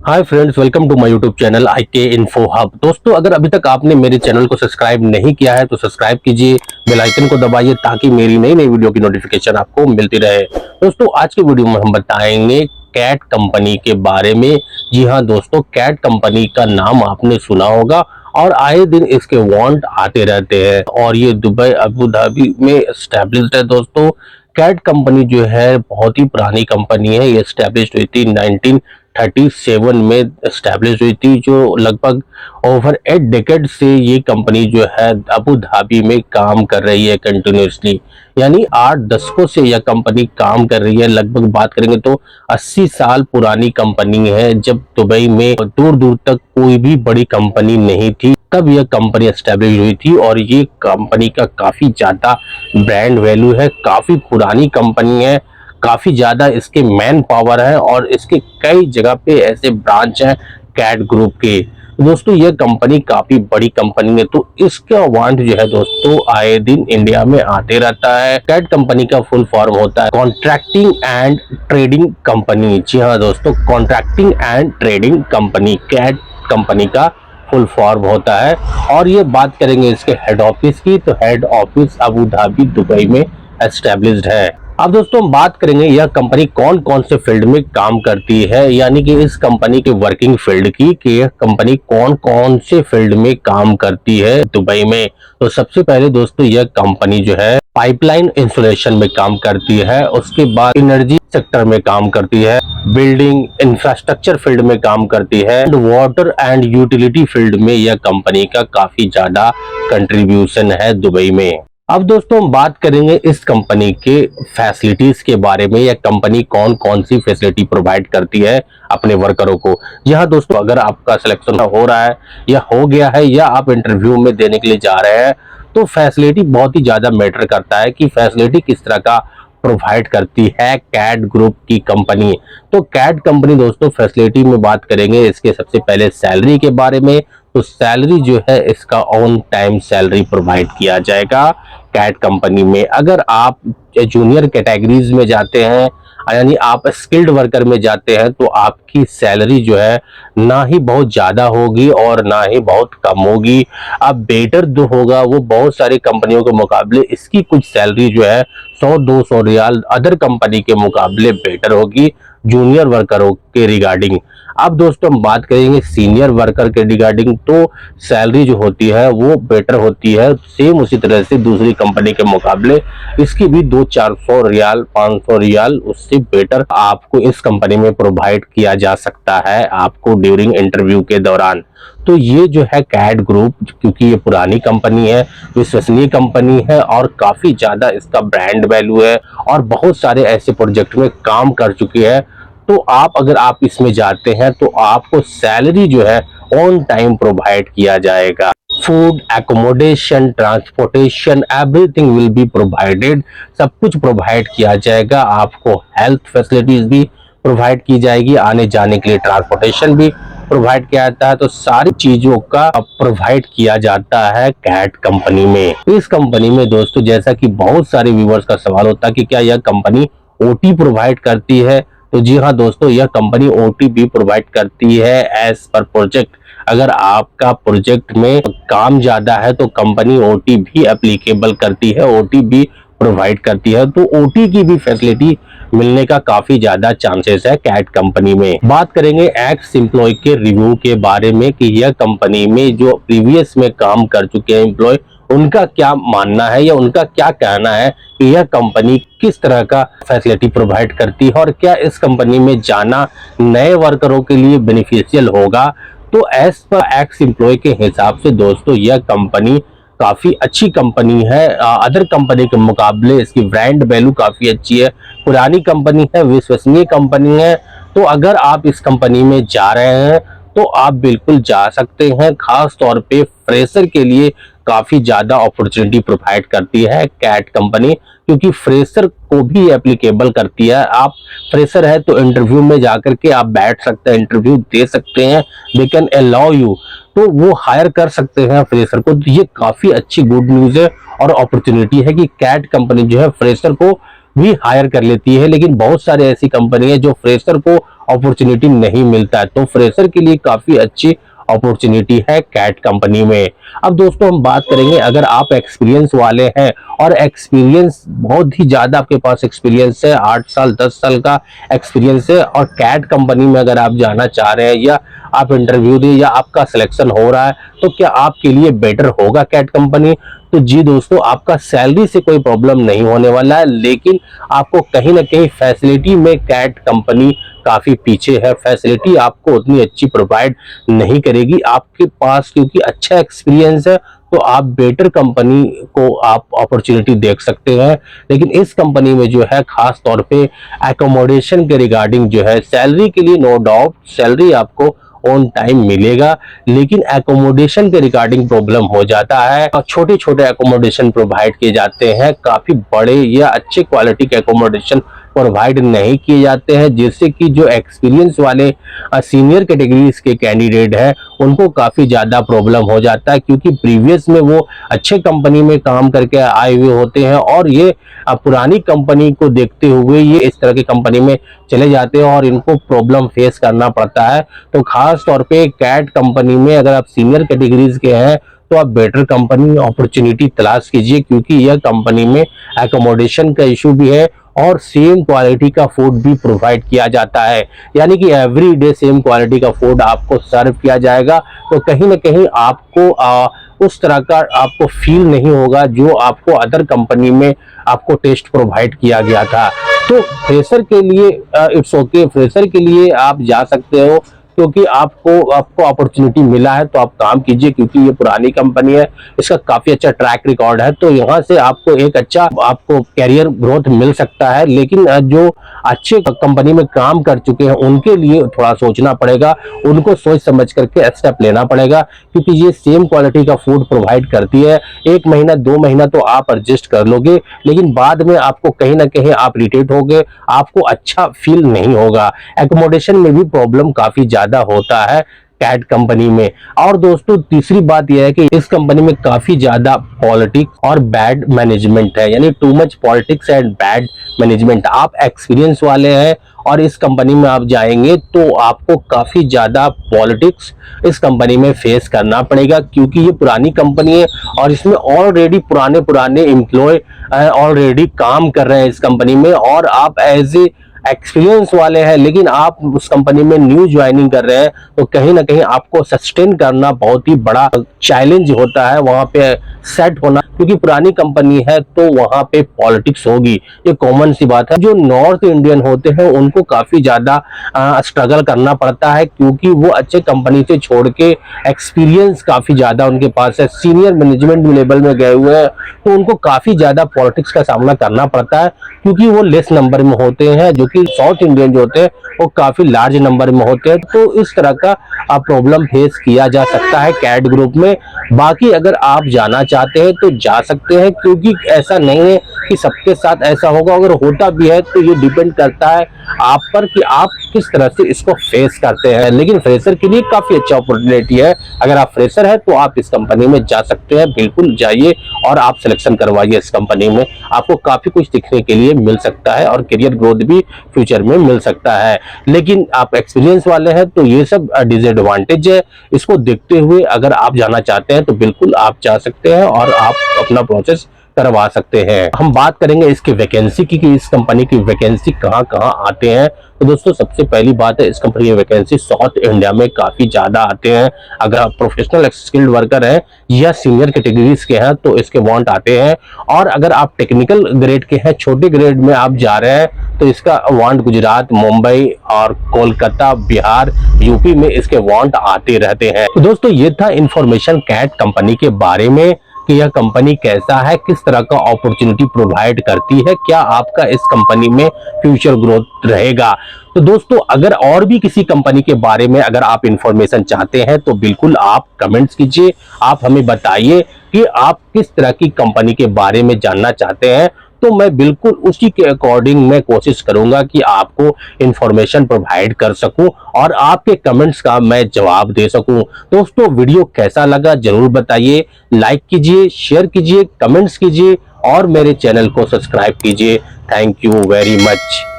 Hi friends, welcome to my YouTube channel IK info hub. दोस्तों, अगर अभी तक आपने मेरे चैनल को सब्सक्राइब नहीं किया है तो सब्सक्राइब कीजिए, बेल आइकन को दबाइए ताकि मेरी नई नई वीडियो की नोटिफिकेशन आपको मिलती रहे। दोस्तों, आज की वीडियो में हम बताएंगे कैट कंपनी के बारे में। जी हाँ दोस्तों, कैट कंपनी का नाम आपने सुना होगा और आए दिन इसके वांट आते रहते हैं और ये दुबई अबू धाबी में एस्टेब्लिश्ड है। दोस्तों, कैट कंपनी जो है बहुत ही पुरानी कंपनी है। ये एस्टेब्लिश हुई थी 1937 में एस्टेब्लिश हुई थी, जो लगभग ओवर 8 डेकेड से ये कंपनी जो है अबू धाबी में काम कर रही है कंटिन्यूसली। यानी 8 दशकों से यह कंपनी काम कर रही है। लगभग बात करेंगे तो 80 साल पुरानी कंपनी है। जब दुबई में दूर दूर तक कोई भी बड़ी कंपनी नहीं थी तब यह कंपनी एस्टेब्लिश हुई थी और ये कंपनी का काफी ज्यादा ब्रांड वैल्यू है। काफी पुरानी कंपनी है, काफी ज्यादा इसके मैन पावर है और इसके कई जगह पे ऐसे ब्रांच हैं कैट ग्रुप के। दोस्तों, यह कंपनी काफी बड़ी कंपनी है तो इसका वांट जो है दोस्तों आए दिन इंडिया में आते रहता है। कैट कंपनी का फुल फॉर्म होता है कॉन्ट्रैक्टिंग एंड ट्रेडिंग कंपनी। जी हाँ दोस्तों, contracting and trading company CAT company का फुल फॉर्म होता है। और ये बात करेंगे इसके हेड ऑफिस की, तो head office Abu Dhabi Dubai में एस्टेब्लिश्ड है। अब दोस्तों हम बात करेंगे यह कंपनी कौन कौन से फील्ड में काम करती है, यानी कि इस कंपनी के वर्किंग फील्ड की, कि यह कंपनी कौन कौन से फील्ड में काम करती है दुबई में। तो सबसे पहले दोस्तों यह कंपनी जो है पाइपलाइन इंस्टॉलेशन में काम करती है, उसके बाद एनर्जी सेक्टर में काम करती है, बिल्डिंग इंफ्रास्ट्रक्चर फील्ड में काम करती है, वाटर एंड यूटिलिटी फील्ड में यह कंपनी का काफी ज्यादा कंट्रीब्यूशन है दुबई में। अब दोस्तों हम बात करेंगे इस कंपनी के फैसिलिटीज के बारे में। यह कंपनी कौन कौन सी फैसिलिटी प्रोवाइड करती है अपने वर्करों को। यहाँ दोस्तों अगर आपका सिलेक्शन हो रहा है या हो गया है या आप इंटरव्यू में देने के लिए जा रहे हैं तो फैसिलिटी बहुत ही ज्यादा मैटर करता है कि फैसिलिटी किस तरह का प्रोवाइड करती है कैट ग्रुप की कंपनी। तो कैट कंपनी दोस्तों फैसिलिटी में बात करेंगे इसके सबसे पहले सैलरी के बारे में। तो सैलरी जो है इसका ऑन टाइम सैलरी प्रोवाइड किया जाएगा कैट कंपनी में। अगर आप जूनियर कैटेगरीज में जाते हैं यानी आप स्किल्ड वर्कर में जाते हैं तो आपकी सैलरी जो है ना ही बहुत ज्यादा होगी और ना ही बहुत कम होगी। अब बेटर जो होगा वो बहुत सारी कंपनियों के मुकाबले इसकी कुछ सैलरी जो है 100-200 रियाल अदर कंपनी के मुकाबले बेटर होगी जूनियर वर्करों के रिगार्डिंग। अब दोस्तों हम बात करेंगे सीनियर वर्कर के रिगार्डिंग, तो सैलरी जो होती है वो बेटर होती है सेम उसी तरह से दूसरी कंपनी के मुकाबले। इसकी भी 200-400 रियाल 500 रियाल उससे बेटर आपको इस कंपनी में प्रोवाइड किया जा सकता है आपको ड्यूरिंग इंटरव्यू के दौरान। तो ये जो है कैट ग्रुप, क्योंकि ये पुरानी कंपनी है, विश्वसनीय कंपनी है और काफी ज्यादा इसका ब्रांड वैल्यू है और बहुत सारे ऐसे प्रोजेक्ट में काम कर चुकी है। तो अगर आप इसमें जाते हैं तो आपको सैलरी जो है ऑन टाइम प्रोवाइड किया जाएगा। Food, accommodation, transportation, everything will be provided. सब कुछ प्रोवाइड किया जाएगा। आपको हेल्थ फैसिलिटीज भी प्रोवाइड की जाएगी, आने जाने के लिए ट्रांसपोर्टेशन भी प्रोवाइड किया जाता है। तो सारी चीजों का प्रोवाइड किया जाता है कैट कंपनी में। इस कंपनी में दोस्तों जैसा कि बहुत सारे व्यूअर्स का सवाल होता है कि क्या यह कंपनी OT प्रोवाइड करती है, तो जी हाँ दोस्तों यह कंपनी OT भी प्रोवाइड करती है एज पर प्रोजेक्ट। अगर आपका प्रोजेक्ट में काम ज्यादा है तो कंपनी OT भी एप्लीकेबल करती है, OT भी प्रोवाइड करती है। तो OT की भी फैसिलिटी मिलने का काफी ज्यादा चांसेस है कैट कंपनी में। बात करेंगे एक्स एम्प्लॉय के रिव्यू के बारे में कि यह कंपनी में जो प्रीवियस में काम कर चुके हैं एम्प्लॉय उनका क्या मानना है या उनका क्या कहना है कि यह कंपनी किस तरह का फैसिलिटी प्रोवाइड करती है और क्या इस कंपनी में जाना नए वर्करों के लिए बेनिफिशियल होगा। तो एज पर एक्स एम्प्लॉय के हिसाब से दोस्तों यह कंपनी काफी अच्छी कंपनी है। अदर कंपनी के मुकाबले इसकी ब्रांड वैल्यू काफी अच्छी है, पुरानी कंपनी है, विश्वसनीय कंपनी है। तो अगर आप इस कंपनी में जा रहे हैं तो आप बिल्कुल जा सकते हैं। खास तौर पे फ्रेशर के लिए काफी ज्यादा अपॉर्चुनिटी प्रोवाइड करती है कैट कंपनी, क्योंकि फ्रेशर को भी एप्लीकेबल करती है। आप फ्रेशर है तो इंटरव्यू में जाकर के आप बैठ सकते हैं, इंटरव्यू दे सकते हैं, दे कैन अलाउ यू, तो वो हायर कर सकते हैं फ्रेशर को। तो ये काफी अच्छी गुड न्यूज है और अपॉर्चुनिटी है कि कैट कंपनी जो है फ्रेशर को भी हायर कर लेती है। लेकिन बहुत सारे ऐसी कंपनी है जो फ्रेशर को अपॉर्चुनिटी नहीं मिलता है। तो फ्रेशर के लिए काफी अच्छी अपॉर्चुनिटी है कैट कंपनी में। अब दोस्तों हम बात करेंगे, अगर आप एक्सपीरियंस वाले हैं और एक्सपीरियंस बहुत ही ज्यादा आपके पास एक्सपीरियंस है, 8 साल 10 साल का एक्सपीरियंस है और कैट कंपनी में अगर आप जाना चाह रहे हैं या आप इंटरव्यू दे या आपका सिलेक्शन हो रहा है, तो क्या आपके लिए बेटर होगा कैट कंपनी? तो जी दोस्तों, आपका सैलरी से कोई प्रॉब्लम नहीं होने वाला है, लेकिन आपको कहीं ना कहीं फैसिलिटी में कैट कंपनी काफी पीछे है। फैसिलिटी आपको उतनी अच्छी प्रोवाइड नहीं करेगी आपके पास, क्योंकि अच्छा एक्सपीरियंस है तो आप बेटर कंपनी को आप अपॉर्चुनिटी देख सकते हैं। लेकिन इस कंपनी में जो है खास तौर पे एकोमोडेशन के रिगार्डिंग जो है, सैलरी के लिए नो डाउट सैलरी आपको ऑन टाइम मिलेगा, लेकिन एकोमोडेशन के रिगार्डिंग प्रॉब्लम हो जाता है। छोटे छोटे एकोमोडेशन प्रोवाइड किए जाते हैं, काफी बड़े या अच्छे क्वालिटी के एकोमोडेशन प्रोवाइड नहीं किए जाते हैं, जिससे कि जो एक्सपीरियंस वाले सीनियर कैटेगरीज के कैंडिडेट हैं उनको काफी ज्यादा प्रॉब्लम हो जाता है, क्योंकि प्रीवियस में वो अच्छे कंपनी में काम करके आए हुए होते हैं और ये पुरानी कंपनी को देखते हुए ये इस तरह की कंपनी में चले जाते हैं और इनको प्रॉब्लम फेस करना पड़ता है। तो खास तौर पे कैट कंपनी में अगर आप सीनियर कैटेगरीज के हैं तो आप बेटर कंपनी अपॉर्चुनिटी तलाश कीजिए, क्योंकि यह कंपनी में एकोमोडेशन का इशू भी है और सेम क्वालिटी का फूड भी प्रोवाइड किया जाता है, यानी कि एवरी डे सेम क्वालिटी का फूड आपको सर्व किया जाएगा। तो कहीं ना कहीं आपको उस तरह का आपको फील नहीं होगा जो आपको अदर कंपनी में आपको टेस्ट प्रोवाइड किया गया था। तो फ्रेशर के लिए इट्स ओके, फ्रेशर के लिए आप जा सकते हो, क्योंकि आपको अपॉर्चुनिटी मिला है तो आप काम कीजिए, क्योंकि ये पुरानी कंपनी है, इसका काफी अच्छा ट्रैक रिकॉर्ड है, तो यहाँ से आपको एक अच्छा आपको कैरियर ग्रोथ मिल सकता है। लेकिन जो अच्छे कंपनी में काम कर चुके हैं उनके लिए थोड़ा सोचना पड़ेगा, उनको सोच समझ करके स्टेप लेना पड़ेगा, क्योंकि ये सेम क्वालिटी का फूड प्रोवाइड करती है। 1 महीना 2 महीना तो आप एडजस्ट कर लोगे, लेकिन बाद में आपको कहीं ना कहीं आप इरिटेट होगे, आपको अच्छा फील नहीं होगा। एकोमोडेशन में भी प्रॉब्लम काफी ज्यादा होता है कैट कंपनी में। और दोस्तों तीसरी बात यह है कि इस कंपनी में काफी ज्यादा पॉलिटिक्स और बैड मैनेजमेंट है, यानी too much politics and bad management. आप एक्सपीरियंस वाले हैं और इस कंपनी में आप जाएंगे तो आपको काफी ज्यादा पॉलिटिक्स इस कंपनी में फेस करना पड़ेगा, क्योंकि ये पुरानी कंपनी है और इसमें ऑलरेडी पुराने एम्प्लॉय ऑलरेडी काम कर रहे हैं इस कंपनी में, और आप एज ए एक्सपीरियंस वाले हैं लेकिन आप उस कंपनी में न्यू ज्वाइनिंग कर रहे हैं, तो कहीं ना कहीं आपको सस्टेन करना बहुत ही बड़ा चैलेंज होता है वहां पे सेट होना, क्योंकि पुरानी कंपनी है तो वहां पे पॉलिटिक्स होगी, ये कॉमन सी बात है। जो नॉर्थ इंडियन होते हैं उनको काफी ज्यादा स्ट्रगल करना पड़ता है, क्योंकि वो अच्छे कंपनी से छोड़ के एक्सपीरियंस काफी ज्यादा उनके पास है, सीनियर मैनेजमेंट लेवल में गए हुए हैं, तो उनको काफी ज्यादा पॉलिटिक्स का सामना करना पड़ता है, क्योंकि वो लेस नंबर में होते हैं, जो कि साउथ इंडियन जो होते हैं वो काफी लार्ज नंबर में होते हैं। तो इस तरह का प्रॉब्लम फेस किया जा सकता है कैट ग्रुप में। बाकी अगर आप जाना चाहते हैं तो जा सकते हैं, क्योंकि ऐसा नहीं है कि सबके साथ ऐसा होगा, अगर होता भी है तो ये डिपेंड करता है आप पर कि आप किस तरह से इसको फेस करते हैं। लेकिन फ्रेशर के लिए काफी अच्छा अपॉर्चुनिटी है, अगर आप फ्रेशर है तो आप इस कंपनी में जा सकते हैं, बिल्कुल जाइए और आप सिलेक्शन करवाइए इस कंपनी में, आपको काफी कुछ सीखने के लिए मिल सकता है और करियर ग्रोथ भी फ्यूचर में मिल सकता है। लेकिन आप एक्सपीरियंस वाले हैं तो ये सब डिसएडवांटेज है, इसको देखते हुए अगर आप जाना चाहते हैं तो बिल्कुल आप जा सकते हैं और आप अपना प्रोसेस करवा सकते हैं। हम बात करेंगे इसकी वैकेंसी की कि इस कंपनी की वैकेंसी कहाँ कहाँ आते हैं। तो दोस्तों सबसे पहली बात है, इस कंपनी की वैकेंसी साउथ इंडिया में काफी ज्यादा आते हैं। अगर आप प्रोफेशनल स्किल्ड वर्कर हैं या सीनियर कैटेगरीज के हैं तो इसके वांट आते हैं, और अगर आप टेक्निकल ग्रेड के हैं, छोटे ग्रेड में आप जा रहे हैं तो इसका वांट गुजरात, मुंबई और कोलकाता, बिहार, यूपी में इसके वांट आते रहते हैं। तो दोस्तों ये था इंफॉर्मेशन कैट कंपनी के बारे में कि यह कंपनी कैसा है, किस तरह का अपॉर्चुनिटी प्रोवाइड करती है, क्या आपका इस कंपनी में फ्यूचर ग्रोथ रहेगा। तो दोस्तों अगर और भी किसी कंपनी के बारे में अगर आप इंफॉर्मेशन चाहते हैं तो बिल्कुल आप कमेंट्स कीजिए, आप हमें बताइए कि आप किस तरह की कंपनी के बारे में जानना चाहते हैं, तो मैं बिल्कुल उसी के अकॉर्डिंग मैं कोशिश करूंगा कि आपको इंफॉर्मेशन प्रोवाइड कर सकूं और आपके कमेंट्स का मैं जवाब दे सकूं। दोस्तों वीडियो कैसा लगा जरूर बताइए, लाइक कीजिए, शेयर कीजिए, कमेंट्स कीजिए और मेरे चैनल को सब्सक्राइब कीजिए। Thank you very much.